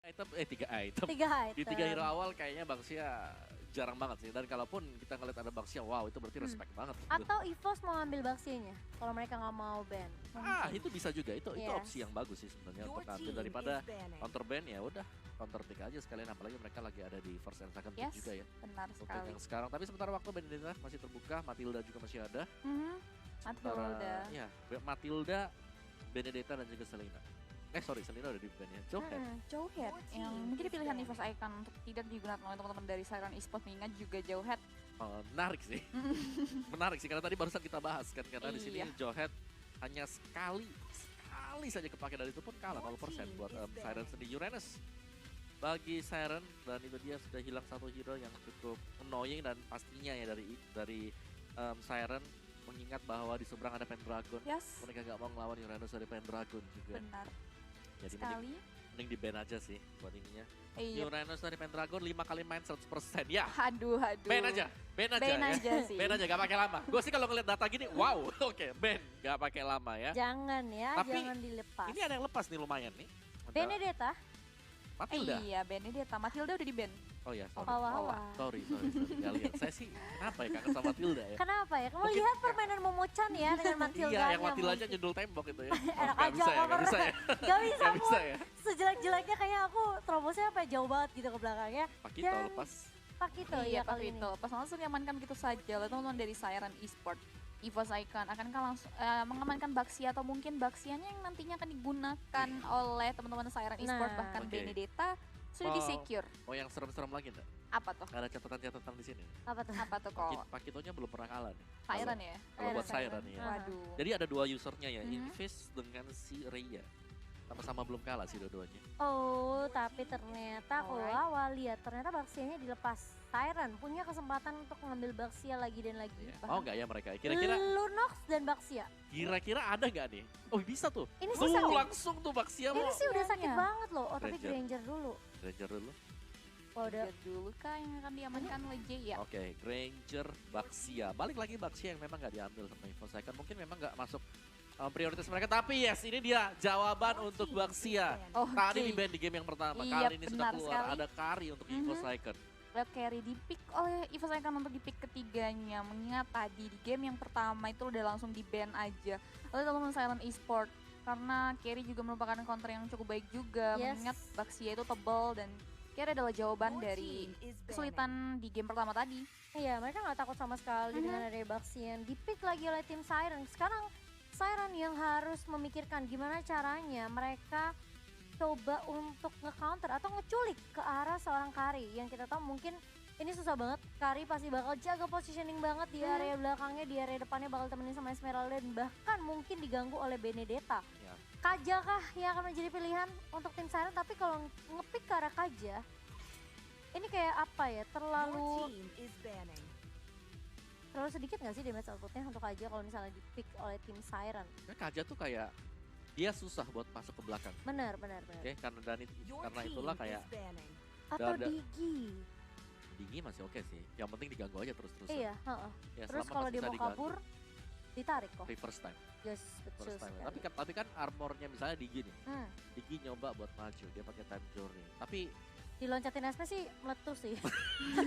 Tiga item. Tiga Di item. 3 hero awal kayaknya Baxia jarang banget sih. Dan kalaupun kita ngeliat ada Baxia, wow itu berarti respect banget. Gitu. Atau EVOS mau ambil Baxianya kalau mereka nggak mau ban. Itu bisa juga. Itu Yes. opsi yang bagus sih sebenarnya untuk ambil daripada counter ban ya udah counter pick aja sekalian, apalagi mereka lagi ada di first and second pick Yes, juga ya. benar Untuk sekali. yang sekarang. Tapi sementara waktu Benedetta masih terbuka, Matilda juga masih ada. Matilda. Ya, Matilda, Benedetta dan juga Selena. Selena udah di ban ya. Johan. Jauhead yang menjadi pilihan EVOS Icon untuk tidak digunakan oleh teman-teman dari Siren Esports, mengingat juga Jauhead. Menarik sih. Menarik sih karena tadi barusan kita bahas kan, karena di sini Iya. Johan hanya sekali saja kepake, dan itu pun kalah 0% buat Siren sendiri. Uranus bagi Siren, dan itu dia sudah hilang satu hero yang cukup annoying, dan pastinya ya dari Siren mengingat bahwa di seberang ada Pendragon. Yes, Mereka gak mau ngelawan Uranus dari Pendragon juga. benar Jadi sekali. mending di ban aja sih buat ininya. Iya. Uranus dari Pendragon 5 kali main 100%. Ya, Aduh. ban aja Ban ya. aja sih. Ben aja gak pakai lama. Gue sih kalau ngeliat data gini, wow, oke, Ben gak pakai lama ya. Jangan ya, Tapi jangan dilepas. Ini ada yang lepas nih lumayan nih. Ada Benedetta, Matilda. Iya, Benedetta. Matilda udah di ban. Oh ya, sorry. Wawa. Sorry. Gak lihat. Saya sih kenapa ya kangen sama Matilda ya. Kenapa ya? Kamu Mungkin- lihat permainan Momo-chan ya dengan Matilda. Iya, yang Matildanya nyundul tembok itu ya. Enak Gak aja, bisa ya, nggak gak bisa ya. Gak bisa, Gak bisa Pun. ya. Sejelek-jeleknya kayak aku terobosnya apa jauh banget gitu ke belakangnya. Pakito Dan lepas. Pakito Iya, ya kali ini. itu. Pas langsung diamankan gitu saja oleh teman-teman dari Siren Esports. EVOS Icon akankah langsung mengamankan Baxia, atau mungkin Baxianya yang nantinya akan digunakan oleh teman-teman Siren Esports, Nah. bahkan Oke. Benedetta sudah di-secure. Oh, yang serem-serem lagi enggak? Apa tuh? Ada catatan-catatan di sini. Apa tuh? Apa tuh kok? Pakitonya belum pernah kalah nih. Siren ya? Kalau buat Siren. Siren ya. Waduh. Jadi ada dua usernya ya, Mhm. Invis dengan si Rhea. Sama-sama belum kalah sih dua-duanya. Oh, tapi ternyata kalau Alright. awal lihat ternyata Baxianya dilepas. Siren punya kesempatan untuk mengambil Baxia lagi dan lagi. Iya. Mau nggak ya mereka? Kira-kira Lunox dan Baxia. ada nggak nih? Oh bisa tuh. Ini Tuh sih langsung tuh Baxia Ini mau. sih udah sakit Iya. banget loh. Oh, tapi Granger. Granger dulu. Granger dulu. Oh, udah. Lihat dulu kah yang akan diamankan oleh J ya? Oke, Granger, Baxia. Balik lagi Baxia yang memang nggak diambil sama EVOS Icon. Mungkin memang nggak masuk prioritas mereka. Tapi yes, ini dia jawaban untuk Baxia. Oke. Tadi di band di game yang pertama. Iya, Kali ini sudah benar keluar. sekali. Ada Kari untuk EVOS Icon. Red carry di pick oleh EVOS Icon untuk di pick ketiganya, mengingat tadi di game yang pertama itu udah langsung di ban aja oleh teman-teman Silent Esports, karena carry juga merupakan counter yang cukup baik juga. Yes. Mengingat Baxia itu tebal dan carry adalah jawaban dari kesulitan di game pertama tadi. Iya, mereka nggak takut sama sekali dengan ada Baxi yang di-pick lagi oleh tim Siren. Sekarang Siren yang harus memikirkan gimana caranya mereka coba untuk nge-counter atau ngeculik ke arah seorang Kari. Yang kita tahu mungkin ini susah banget. Kari pasti bakal jaga positioning banget di area belakangnya, di area depannya bakal temenin sama Esmeralda, dan bahkan mungkin diganggu oleh Benedetta. Ya. Kaja kah yang akan menjadi pilihan untuk tim Siren? Tapi kalau nge-pick ke arah Kaja, ini kayak apa ya, terlalu sedikit nggak sih damage outputnya untuk Kaja kalau misalnya di-pick oleh tim Siren? Kaja tuh kayak dia susah buat masuk ke belakang. Benar. Oke, karena itulah kayak Atau Ada- Digi. Dingin masih oke sih. Yang penting diganggu aja terus-terusan. Iya, heeh. Ya, Terus selama kalau masih dia bisa mau diganggu. kabur, ditarik kok. Reverse time. Yes, betul First time. sekali. Tapi kan armornya misalnya Digi nih. Hmm, Digi nyoba buat maju, dia pakai time journey. Tapi diloncatin SP sih meletus sih.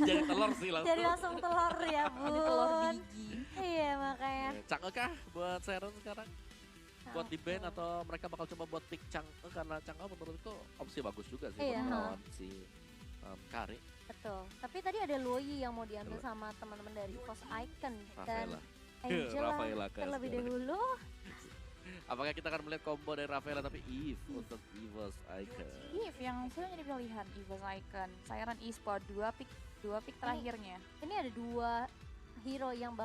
jadi telur sih langsung. Jadi langsung telur ya, Bun. Ini telur biji. Iya, makanya. Chang'e kah buat Siren sekarang? Buat di ban Ampun. atau mereka bakal coba buat pick Chang'e, karena Chang'e menurutku opsi bagus juga sih Iya, buat melawan si Kari, Betul. Tapi tadi ada Luoyi yang mau diambil Betul. sama teman-teman dari EVOS Icon dan Rafaela. Angela Rafaela terlebih sekarang. dahulu. Apakah kita akan melihat combo dari Rafaela tapi Eve untuk EVOS Icon? Eve yang sudah jadi pilihan EVOS Icon, Siren Esports dua pick terakhirnya. Ini ada dua hero yang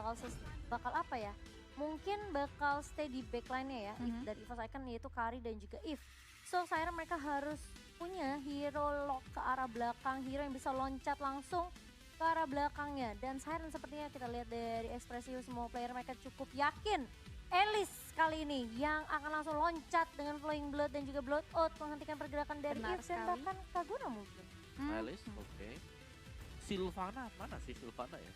bakal apa ya? Mungkin bakal stay di backline-nya ya, dari EVOS Icon, yaitu Kari dan juga Eve. So, Siren mereka harus punya hero lock ke arah belakang, hero yang bisa loncat langsung ke arah belakangnya. Dan Siren sepertinya kita lihat dari ekspresi semua player mereka cukup yakin Alice kali ini yang akan langsung loncat dengan Flowing Blood dan juga Blood Out menghentikan pergerakan dari Benar Eve dan sekali. bahkan Kagura mungkin. Alice, oke. Sylvana, mana sih Sylvana ya?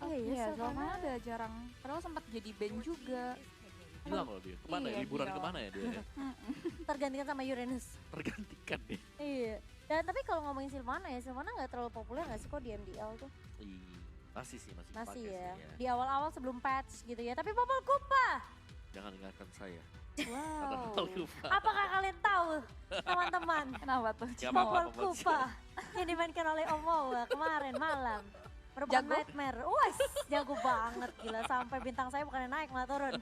Iya, Sylvana. Sylvana udah jarang. Padahal sempat jadi band juga. Hilang loh dia. Kemana ya? Iya, Liburan hilang. kemana ya dia? Ya? Tergantikan sama Uranus. Tergantikan nih. Iya. Dan tapi kalau ngomongin Sylvana ya, Sylvana nggak terlalu populer nggak sih kok di MDL tuh? Masih sih, masih Masih dipakai ya, sih, ya. di awal-awal sebelum patch gitu ya. Tapi Popol Kupa, Jangan dengarkan saya. Wow. Popol Kupa. apakah kalian tahu teman-teman? Kenapa tuh? Gak Cimo? apa-apa. Popol Kupa yang dimainkan oleh Omowa kemarin malam. Merupakan Jago? nightmare. Wes, jago banget gila. Sampai bintang saya bukannya naik malah turun.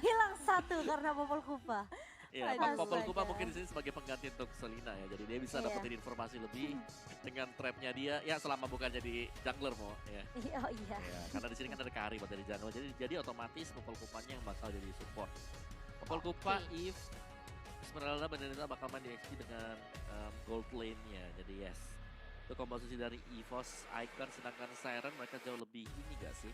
Hilang satu karena Popol Kupa. Iya, Astaga. Popol Kupa mungkin di sini sebagai pengganti untuk Selina ya. Jadi dia bisa Iya. dapetin informasi lebih dengan trapnya dia. Ya selama bukan jadi jungler mau ya. Oh iya. Ya, karena di sini kan ada Kari buat jadi jungle. Jadi otomatis Popol Kupanya yang bakal jadi support. Popol Kupa, if Esmeralda Benedetta bakal main di XP dengan gold lane-nya. Jadi yes. Itu komposisi dari EVOS, Icon, sedangkan Siren mereka jauh lebih ini gak sih?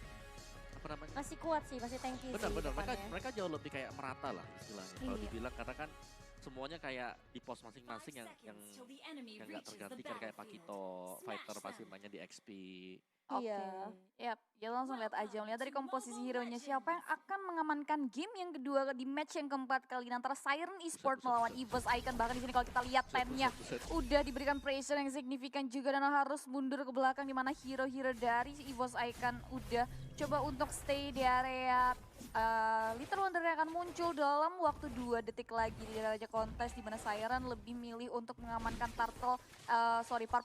Apa namanya? Masih kuat sih, masih tanky sih Benar-benar depannya. mereka jauh lebih kayak merata lah istilahnya kalau Iya. dibilang, karena kan semuanya kayak di pos masing-masing yang nggak tergantikan kayak Pakito fighter pasti mainnya di XP. Oke. Iya. Yap, kita langsung lihat aja. Lihat dari komposisi hero-nya siapa yang akan mengamankan game yang kedua di match yang keempat kali ini antara Siren Esport Buset, melawan buset. EVOS Icon. Bahkan di sini kalau kita lihat lane-nya udah diberikan pressure yang signifikan juga dan harus mundur ke belakang di mana hero-hero dari EVOS Icon udah coba untuk stay di area Little Wonder yang akan muncul dalam waktu 2 detik lagi di raja kontes di mana Siren lebih milih untuk mengamankan Purple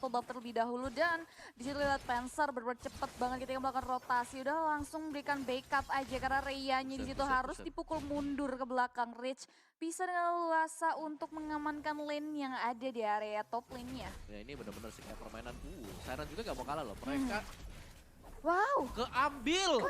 buff terlebih dahulu dan di situ lihat Panzer berbuat cepet banget ketika melakukan rotasi, udah langsung berikan backup aja karena Reyanya di situ Buset, harus buset. dipukul mundur ke belakang. Rich bisa dengan leluasa untuk mengamankan lane yang ada di area top lane-nya. Ya ini benar-benar sih kayak permainan. Siren juga gak mau kalah loh. Mereka Wow, keambil.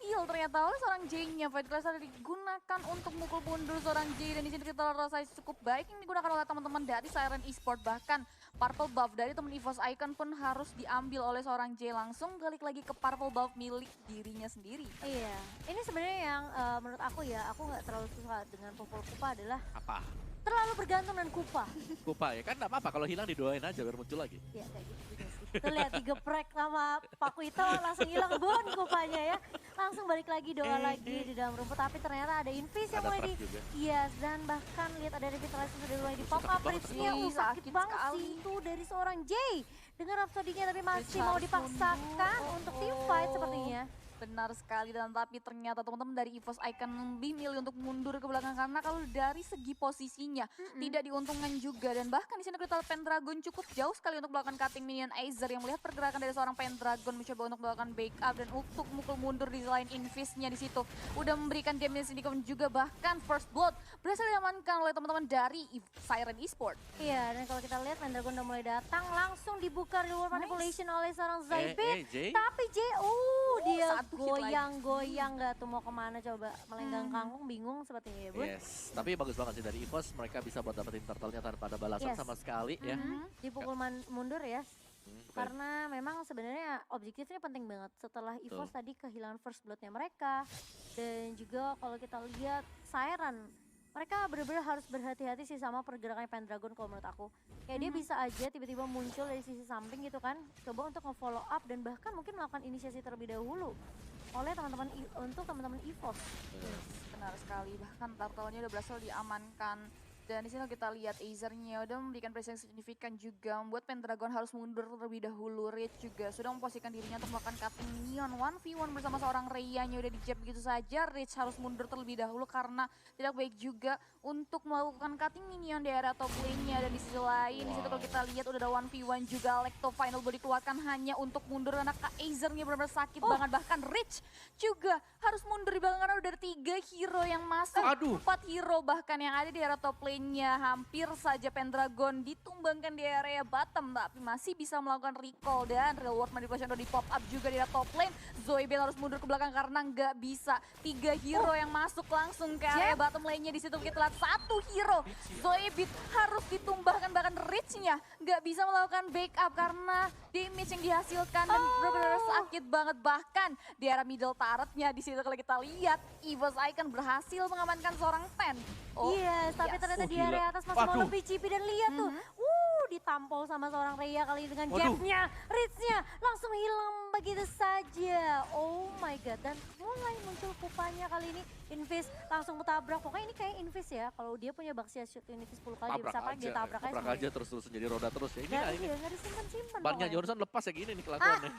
deal ternyata oleh seorang J-nya. Fight Class digunakan untuk mukul mundur seorang J dan di sini kita rasa cukup baik yang digunakan oleh teman-teman dari Siren Esport. Bahkan Purple buff dari teman EVOS Icon pun harus diambil oleh seorang J, langsung balik lagi ke Purple buff milik dirinya sendiri. Iya, ini sebenarnya yang menurut aku ya, aku nggak terlalu suka dengan Popol Kupa adalah Apa? terlalu bergantung dengan Kupa. Kupa ya kan gak apa-apa kalau hilang didoain aja biar muncul lagi. Ya kayak gitu juga sih. Tuh lihat digeprek sama Pak Kuito langsung hilang bon Kupanya ya. Langsung balik lagi doa lagi di dalam rumput, tapi ternyata ada invis yang Ada mulai trap di juga. Yes, dan bahkan lihat ada revitalisasi sudah mulai di pop up. Sakit banget Ripsnya sih. sakit Sakit banget sekali. sih itu dari seorang Jay. Dengan Rhapsody-nya tapi masih Rich mau harus dipaksakan mundur. untuk team fight sepertinya. Benar sekali, dan tapi ternyata teman-teman dari EVOS Icon lebih milih untuk mundur ke belakang karena kalau dari segi posisinya tidak diuntungkan juga, dan bahkan di sini Crystal Pendragon cukup jauh sekali untuk melakukan cutting minion Aether yang melihat pergerakan dari seorang Pendragon mencoba untuk melakukan backup dan untuk mukul mundur di line invisnya di situ udah memberikan damage sedikit juga, bahkan first blood berhasil diamankan oleh teman-teman dari Siren Esport. Iya, dan kalau kita lihat Pendragon udah mulai datang, langsung dibuka reward Nice. manipulation oleh seorang Zaibit. Jay. Tapi dia satu hit lagi. goyang-goyang nggak tuh mau kemana coba, melenggang kangkung, bingung sepertinya ya Bun. Yes, tapi bagus banget sih dari EVOS, mereka bisa buat dapetin turtle-nya tanpa ada balasan Yes. sama sekali ya. Dipukul mundur ya, Betul. karena memang sebenarnya objektifnya penting banget setelah EVOS tadi kehilangan first bloodnya mereka. Dan juga kalau kita lihat Siren, mereka benar-benar harus berhati-hati sih sama pergerakan Pendragon kalau menurut aku. Kayak dia bisa aja tiba-tiba muncul dari sisi samping gitu kan, coba untuk nge-follow up dan bahkan mungkin melakukan inisiasi terlebih dahulu oleh teman-teman EVOS. Benar sekali, bahkan turtle-nya udah berhasil diamankan. Dan di sini kita lihat Aether-nya udah memberikan pressure yang signifikan juga, membuat Pendragon harus mundur terlebih dahulu. Rich juga sudah memposisikan dirinya untuk melakukan cutting minion 1v1 bersama seorang Reyanya udah dijab begitu saja. Rich harus mundur terlebih dahulu karena tidak baik juga untuk melakukan cutting minion di area top lane-nya. Dan di sisi lain, di situ kalau kita lihat udah ada 1v1 juga, Lecto final boleh dikeluarkan hanya untuk mundur karena Aether-nya benar-benar sakit banget. Bahkan Rich juga harus mundur di belakang karena udah ada 3 hero yang masuk. Aduh. 4 hero bahkan yang ada di area top lane-nya. Hampir saja Pendragon ditumbangkan di area bottom, tapi masih bisa melakukan recall dan reward manipulation udah di pop up juga di area top lane. Zoebel harus mundur ke belakang karena nggak bisa. 3 hero yang masuk langsung ke area bottom lane-nya. Di situ kita lihat 1 hero Zoebel harus ditumbangkan, bahkan Rich-nya nggak bisa melakukan backup karena damage yang dihasilkan dan benar-benar sakit banget. Bahkan di area middle turret-nya di situ kalau kita lihat EVOS Icon berhasil mengamankan seorang Pen. Iya, tapi yes. ternyata di Gila. area atas masih mau Waduh. lebih CP dan lihat tuh. Ditampol sama seorang Rhea kali ini dengan Waduh. gapnya, Rich-nya langsung hilang begitu saja. Oh my god, dan mulai muncul pupanya kali ini. Invis langsung tabrak, pokoknya ini kayak Invis ya. Kalau dia punya Baxia Shoot Unity 10 kali, dia bisa pakai tabrak aja. Tabrak aja terus jadi roda terus ya. Ini Dan lah ini. iya, nggak disimpan-simpan Bannya pokoknya. Johnson lepas ya gini nih kelakuannya.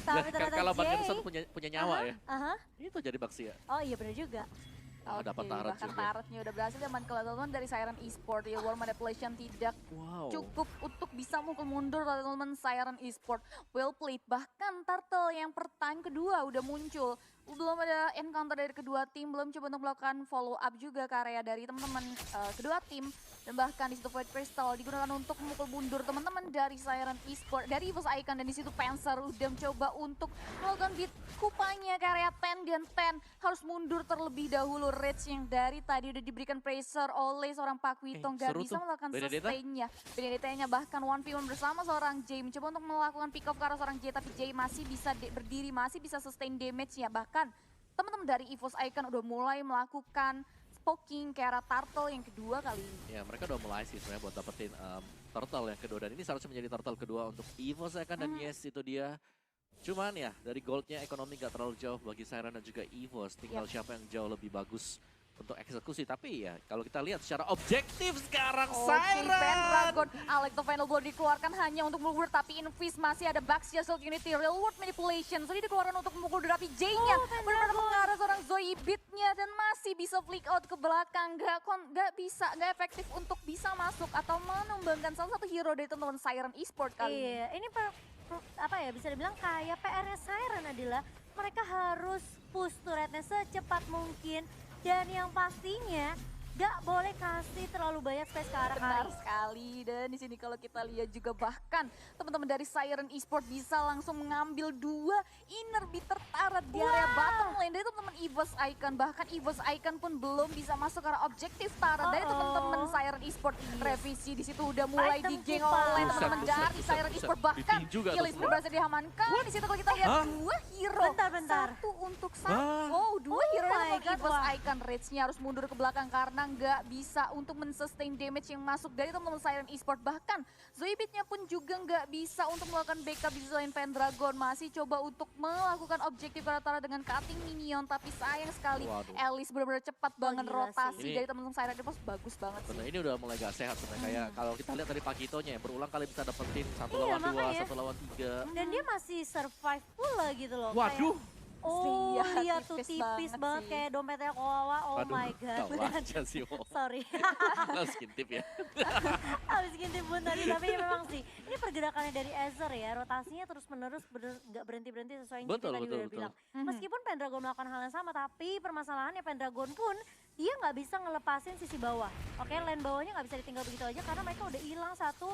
Tapi ternyata Kalau Ban Jay, Johnson punya nyawa ya. aha. Itu jadi Baxia. Oh iya benar juga. Dapat Oke, tarat bahkan juga. taratnya udah berhasil teman kalau teman-teman dari Siren Esport ya, War Manipulation tidak Wow. cukup untuk bisa mukul mundur teman-teman Siren Esport. Well played, bahkan Turtle yang pertanyaan kedua udah muncul. Belum ada encounter dari kedua tim, belum coba untuk melakukan follow up juga ke area dari teman-teman kedua tim. Dan bahkan di situ Void Crystal digunakan untuk memukul mundur teman-teman dari Siren Esport, dari EVOS Icon, dan di situ Panzer udah mencoba untuk melakukan beat kupanya ke area 10 dan 10 harus mundur terlebih dahulu. Rage yang dari tadi udah diberikan pressure oleh seorang Pak Witong, gak seru bisa tuh. melakukan Benedetta? sustain-nya. Benedetta-nya bahkan 1v1 bersama seorang Jay, mencoba untuk melakukan pick off ke arah seorang Jay, tapi Jay masih bisa berdiri, masih bisa sustain damage-nya. Bahkan teman-teman dari EVOS Icon udah mulai melakukan poking ke arah Turtle yang kedua kali ini. Ya mereka udah mulai sih sebenarnya buat dapetin turtle yang kedua, dan ini seharusnya menjadi turtle kedua untuk EVOS Icon, dan yes itu dia. Cuman ya dari goldnya ekonomi gak terlalu jauh bagi Siren dan juga EVOS, tinggal siapa yang jauh lebih bagus untuk eksekusi. Tapi ya kalau kita lihat secara objektif sekarang Siren. Pendragon, Alecto Final Blow dikeluarkan hanya untuk memukul, tapi Invis masih ada Baxia Shield Unity, Real World Manipulation sudah dikeluarkan untuk memukul, tapi J-nya benar-benar mengarah seorang Zoe Beat-nya dan masih bisa flick out ke belakang, gak bisa, gak efektif untuk bisa masuk atau menumbangkan salah satu hero dari teman-teman Siren Esport kali ini. Iya, ini apa ya, bisa dibilang kayak PR-nya Siren adalah mereka harus push turretnya secepat mungkin. Dan yang pastinya gak boleh kasih terlalu banyak space ke arah Benar Kari. sekali, dan di sini kalau kita lihat juga bahkan teman-teman dari Siren Esport bisa langsung mengambil 2 inner beat tertarat di area bottom lane dari teman-teman EVOS Icon. Bahkan EVOS Icon pun belum bisa masuk ke arah objektif tarat dari teman-teman Siren Esport. Revisi di situ udah mulai Item digeng kita. oleh Buset, teman-teman buset, dari buset, Siren buset. Esport. Bahkan Ditin juga Killis tuh. berhasil diamankan. Di situ kalau kita lihat Hah? 2 hero. Bentar. Satu untuk satu. Hah? Oh, 2 hero my dari God, EVOS wah. Icon. Rage-nya harus mundur ke belakang karena nggak bisa untuk men-sustain damage yang masuk dari teman-teman Siren Esport. Bahkan Zoe Beat-nya pun juga nggak bisa untuk melakukan backup di selain Pendragon. Masih coba untuk melakukan objektif rata-rata dengan cutting minion, tapi sayang sekali Waduh. Alice benar-benar cepat banget gila rotasi sih. dari teman-teman Siren Esport. Bagus banget sih. Bener, ini udah mulai gak sehat sebenarnya. Kayak kalau kita lihat dari Pakitonya ya, berulang kali bisa dapetin 1 Iya, lawan 2, makanya. 1 lawan 3. Dan dia masih survive pula gitu loh. Waduh. Oh Iya, iya tuh tipis tipis banget banget sih. kayak dompetnya Kowawa. Oh Aduh, my god. tahu aja sih. Sorry. Harus skintip ya. Habis gini pun tadi, tapi ya memang sih ini pergerakannya dari Azer ya, rotasinya terus menerus nggak berhenti sesuai yang Betul, kita tadi betul, udah betul. bilang. Meskipun Pendragon melakukan hal yang sama, tapi permasalahannya Pendragon pun dia nggak bisa ngelepasin sisi bawah. Oke, lane bawahnya nggak bisa ditinggal begitu aja karena mereka udah hilang satu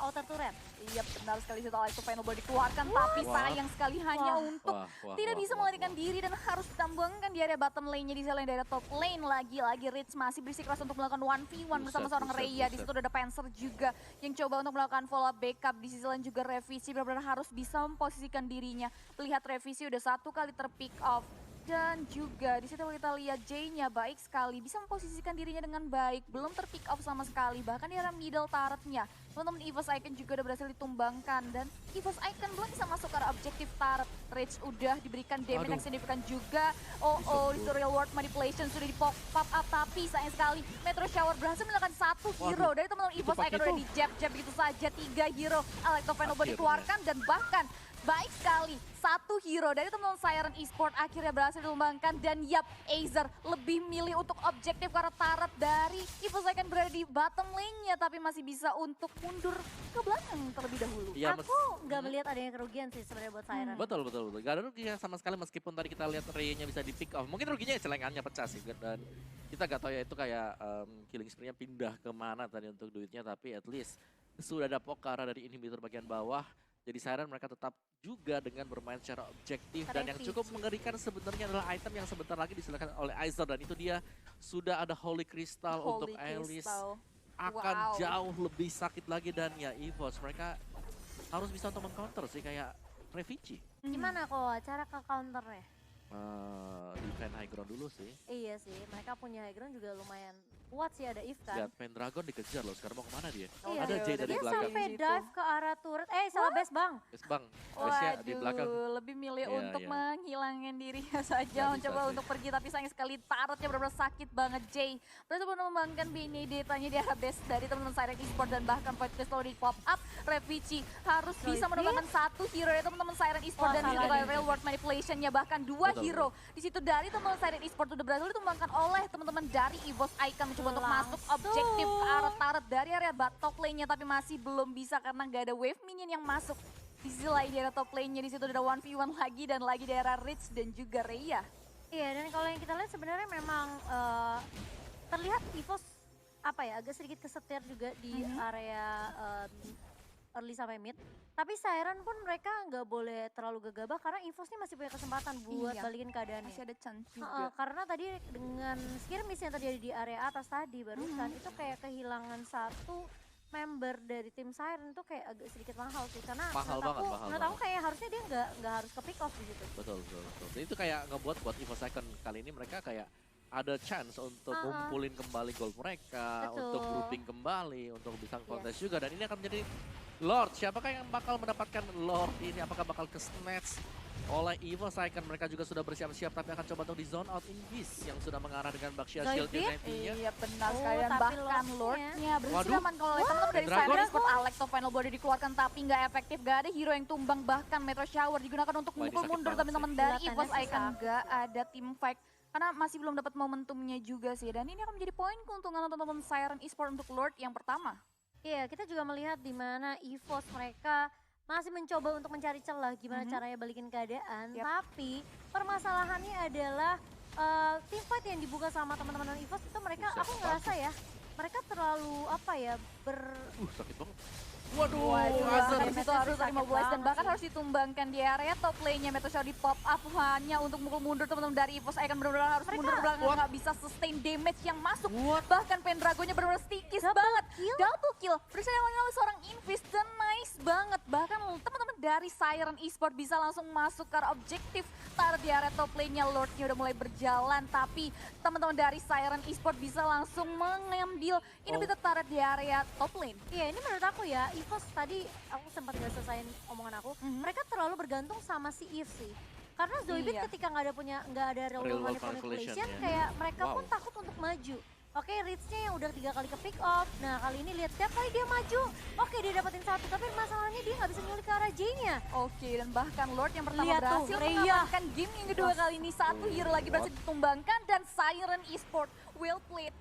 outer turret. Iya benar sekali, situ Alex Final Blow dikeluarkan, tapi Wah. sayang sekali hanya untuk tidak bisa melarikan diri dan harus ditambangkan di area bottom lane-nya di selain daerah top lane. Lagi-lagi Rich masih bersikeras untuk melakukan 1v1 bersama seorang Rhea. Di situ udah ada Panzer juga yang coba untuk melakukan follow up backup. Di sisi lain juga Revisi benar-benar harus bisa memposisikan dirinya. Lihat Revisi udah 1 kali terpick off. Dan juga di situ kita lihat J-nya baik sekali, bisa memposisikan dirinya dengan baik, belum terpick off sama sekali, bahkan di area middle turret-nya. Teman-teman EVOS Icon juga udah berhasil ditumbangkan, dan EVOS Icon belum bisa masuk ke arah objektif turret. Rage udah diberikan damage yang signifikan juga. Oh, di situ Real World Manipulation sudah di pop up, tapi sayang sekali Metro Shower berhasil melakukan 1 hero dari teman-teman EVOS Icon udah di jab begitu saja. 3 hero Alecto Final Blow dikeluarkan, dan bahkan baik sekali 1 hero dari teman-teman Siren Esport akhirnya berhasil ditumbangkan. Dan yap, Azer lebih milih untuk objektif karena tarat dari EVOS Icon berada di bottom lane-nya, tapi masih bisa untuk mundur ke belakang terlebih dahulu. Ya, Aku nggak melihat adanya kerugian sih sebenarnya buat Siren. betul. Gak ada ruginya sama sekali, meskipun tadi kita lihat Rey-nya bisa di pick off. Mungkin ruginya ya celengannya pecah sih, dan kita gak tahu ya itu kayak killing spree-nya pindah kemana tadi untuk duitnya. Tapi at least sudah ada poke ke arah dari inhibitor bagian bawah. Jadi Siren mereka tetap juga dengan bermain secara objektif, dan yang cukup mengerikan sebenarnya adalah item yang sebentar lagi disilakan oleh Aizer, dan itu dia sudah ada Holy Crystal untuk Alice. Akan jauh lebih sakit lagi, dan ya EVOS mereka harus bisa untuk mengcounter sih kayak Revicii. Gimana kok cara ke counternya? Defend high ground dulu sih. Iya sih, mereka punya high ground juga lumayan kuat sih, ada Eve kan. Lihat, Pendragon dikejar loh, sekarang mau kemana dia? Iya, Ada Jay dari dia belakang. sampai Situ. dive ke arah turret. Salah base bang. Yes bang, Wesnya di belakang. Waduh, lebih milih Iya, untuk iya. menghilangkan dirinya saja, Nggak bisa mencoba sih. untuk pergi, tapi sayang sekali tarotnya benar-benar sakit banget. Jay berhasil mengembangkan Benedetta-nya di arah base dari teman-teman Siren Esports dan bahkan Void Crystal di pop up. Revici harus bisa menemukan satu hero dari teman-teman Siren Esports Wah, dan salah juga nih. real world manipulation-nya bahkan dua Betul, hero. Di situ dari teman-teman Siren Esports sudah berhasil ditumbangkan oleh teman-teman dari EVOS Icon mencoba untuk masuk objektif ke arah turret dari area top lane-nya, tapi masih belum bisa karena nggak ada wave minion yang masuk. Di sisi lain di area top lane-nya di situ ada 1v1 lagi dan lagi di area Rich dan juga Rhea. Iya, dan kalau yang kita lihat sebenarnya memang terlihat EVOS agak sedikit kesetir juga di area early sampai mid. Tapi Siren pun mereka nggak boleh terlalu gegabah karena EVOS ini masih punya kesempatan buat Iya, balikin keadaannya. Masih ada chance juga. Karena tadi dengan skirmish yang terjadi di area atas tadi barusan itu kayak kehilangan satu member dari tim Siren itu kayak agak sedikit mahal sih karena Mahal menurut banget, aku, mahal menurut aku banget. kayak harusnya dia nggak harus ke pick off di situ. Betul, betul, betul. Jadi itu kayak ngebuat buat EVOS Icon kali ini mereka kayak ada chance untuk ngumpulin kembali gold mereka, Betul. untuk grouping kembali, untuk bisa kontes juga. Dan ini akan menjadi Lord. Siapakah yang bakal mendapatkan Lord ini? Apakah bakal ke snatch oleh EVOS Icon? Mereka juga sudah bersiap-siap tapi akan coba untuk di zone out Invis yang sudah mengarah dengan Baxia Shield Zoidberg? nantinya. Iya benar Oh, sekali dan tapi bahkan Lordnya. Lordnya berhasil Waduh. amankan oleh teman-teman dari Dragon. Siren Esports. Alex of Final Body dikeluarkan tapi nggak efektif, nggak ada hero yang tumbang, bahkan Metro Shower digunakan untuk Wah, ini memukul sakit mundur banget teman-teman sih. dari Kelihatannya EVOS sih Icon. sakit. Nggak ada team fight karena masih belum dapat momentumnya juga sih, dan ini akan menjadi poin keuntungan untuk teman-teman Siren Esports untuk Lord yang pertama. Iya, kita juga melihat di mana EVOS mereka masih mencoba untuk mencari celah gimana caranya balikin keadaan. Yap. Tapi permasalahannya adalah team fight yang dibuka sama teman-teman EVOS itu mereka, Buset, aku ngerasa ya, mereka terlalu Sakit banget. Waduh, Waduh, Azar. habis itu harus Sakit 15 dan banget bahkan sih. harus ditumbangkan di area top lane-nya. Metro Shower di pop up hanya untuk mukul mundur teman-teman dari EVOS Icon, benar-benar harus mundur ke belakang, What? nggak bisa sustain damage yang masuk. What? Bahkan Pendragonnya benar-benar stikis banget. Double kill, berhasil oleh seorang Invis dan nice banget. Bahkan teman-teman dari Siren Esports bisa langsung masuk ke arah objektif. Tar di area top lane-nya Lordnya udah mulai berjalan, tapi teman-teman dari Siren Esports bisa langsung mengambil inhibitor turret di area top lane. Iya, ini menurut aku ya, EVOS tadi aku sempat gak selesaiin omongan aku, mereka terlalu bergantung sama si Eve sih. Karena Zoidberg Iya. ketika nggak ada real Real world world manipulation, manipulation, ya. kayak mereka pun Wow. takut untuk maju. Oke, Rich-nya yang udah 3 kali ke pick off. Nah, kali ini lihat tiap kali dia maju. Oke, dia dapetin satu, tapi masalahnya dia nggak bisa nyulik ke arah J-nya. Oke, dan bahkan Lord yang pertama Lihat tuh, berhasil Rhea. mengamankan game yang kedua kali ini. Satu hero lagi berhasil ditumbangkan dan Siren Esports well played.